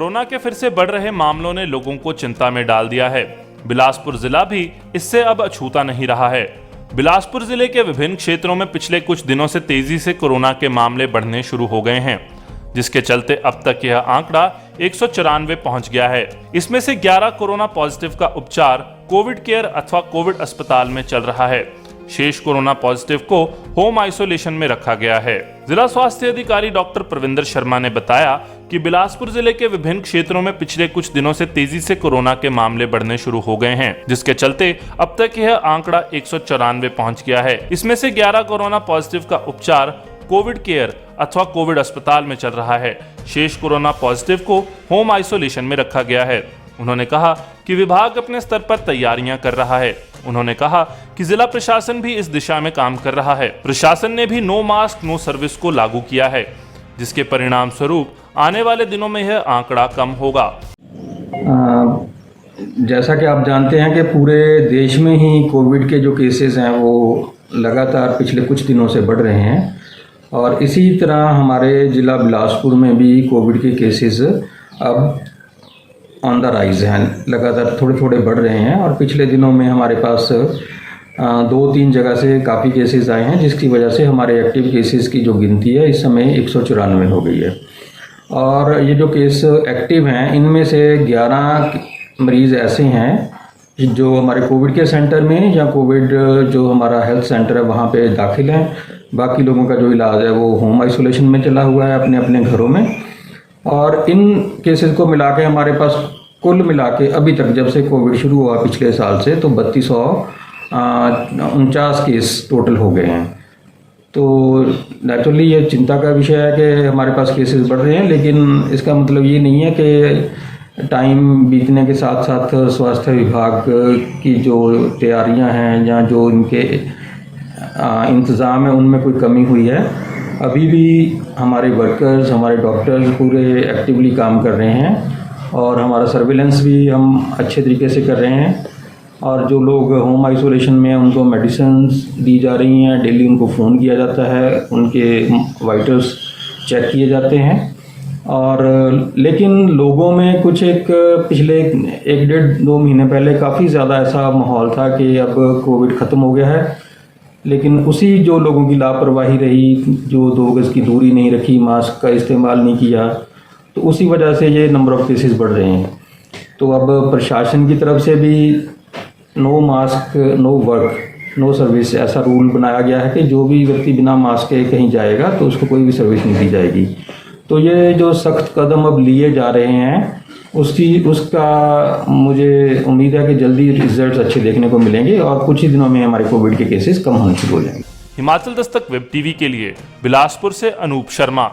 Corona के फिर से बढ़ रहे मामलों ने लोगों को चिंता में डाल दिया है। बिलासपुर जिला भी इससे अब अछूता नहीं रहा है। बिलासपुर जिले के विभिन्न क्षेत्रों में पिछले कुछ दिनों से तेजी से कोरोना के मामले बढ़ने शुरू हो गए हैं, जिसके चलते अब तक यह आंकड़ा 194 पहुंच गया है। इसमें से 11 कोरोना पॉजिटिव का उपचार कोविड केयर अथवा कोविड अस्पताल में चल रहा है। शेष कोरोना पॉजिटिव को होम आइसोलेशन में रखा गया है। जिला स्वास्थ्य अधिकारी डॉक्टर प्रविंदर शर्मा ने बताया कि बिलासपुर जिले के विभिन्न क्षेत्रों में पिछले कुछ दिनों से तेजी से कोरोना के मामले बढ़ने शुरू हो गए हैं, जिसके चलते अब तक यह आंकड़ा 194 पहुंच गया है। इसमें से 11 कोरोना पॉजिटिव का उपचार कोविड केयर अथवा कोविड अस्पताल में चल रहा है। शेष कोरोना पॉजिटिव को होम आइसोलेशन में रखा गया है। उन्होंने कहा कि विभाग अपने स्तर पर तैयारियां कर रहा है। उन्होंने कहा कि जिला प्रशासन भी इस दिशा में काम कर रहा है। प्रशासन ने भी नो मास्क नो सर्विस को लागू किया है, जिसके परिणाम स्वरूप आने वाले दिनों में यह आंकड़ा कम होगा। जैसा कि आप जानते हैं कि पूरे देश में ही कोविड के जो केसेस हैं वो लगातार पिछले कुछ दिनों से बढ़ रहे हैं और इसी तरह हमारे ज़िला बिलासपुर में भी कोविड के केसेस अब ऑन द राइज हैं, लगातार थोड़े थोड़े बढ़ रहे हैं और पिछले दिनों में हमारे पास 2-3 जगह से काफ़ी केसेस आए हैं, जिसकी वजह से हमारे एक्टिव केसेस की जो गिनती है इस समय 194 हो गई है। और ये जो केस एक्टिव हैं इनमें से 11 मरीज़ ऐसे हैं जो हमारे कोविड के सेंटर में या कोविड जो हमारा हेल्थ सेंटर है वहाँ पे दाखिल हैं। बाकी लोगों का जो इलाज है वो होम आइसोलेशन में चला हुआ है अपने अपने घरों में। और इन केसेस को मिला के हमारे पास कुल मिला के अभी तक जब से कोविड शुरू हुआ पिछले साल से तो 3249 केस टोटल हो गए हैं। तो नेचुरली ये चिंता का विषय है कि हमारे पास केसेस बढ़ रहे हैं, लेकिन इसका मतलब ये नहीं है कि टाइम बीतने के साथ साथ स्वास्थ्य विभाग की जो तैयारियां हैं या जो इनके इंतज़ाम है उनमें कोई कमी हुई है। अभी भी हमारे वर्कर्स, हमारे डॉक्टर्स पूरे एक्टिवली काम कर रहे हैं और हमारा सर्विलेंस भी हम अच्छे तरीके से कर रहे हैं। और जो लोग होम आइसोलेशन में हैं उनको मेडिसिन्स दी जा रही हैं, डेली उनको फ़ोन किया जाता है, उनके वाइटल्स चेक किए जाते हैं। और लेकिन लोगों में कुछ एक पिछले 1-1.5-2 महीने पहले काफ़ी ज़्यादा ऐसा माहौल था कि अब कोविड ख़त्म हो गया है, लेकिन उसी जो लोगों की लापरवाही रही, जो 2 गज़ की दूरी नहीं रखी, मास्क का इस्तेमाल नहीं किया, तो उसी वजह से ये नंबर ऑफ़ केसेस बढ़ रहे हैं। तो अब प्रशासन की तरफ से भी no mask no work no service ऐसा रूल बनाया गया है कि जो भी व्यक्ति बिना मास्क के कहीं जाएगा तो उसको कोई भी सर्विस नहीं दी जाएगी। तो ये जो सख्त कदम अब लिए जा रहे हैं उसका मुझे उम्मीद है कि जल्दी रिजल्ट्स अच्छे देखने को मिलेंगे और कुछ ही दिनों में हमारे कोविड के केसेस कम होने शुरू हो जाएंगे। हिमाचल दस्तक वेब टीवी के लिए बिलासपुर से अनूप शर्मा।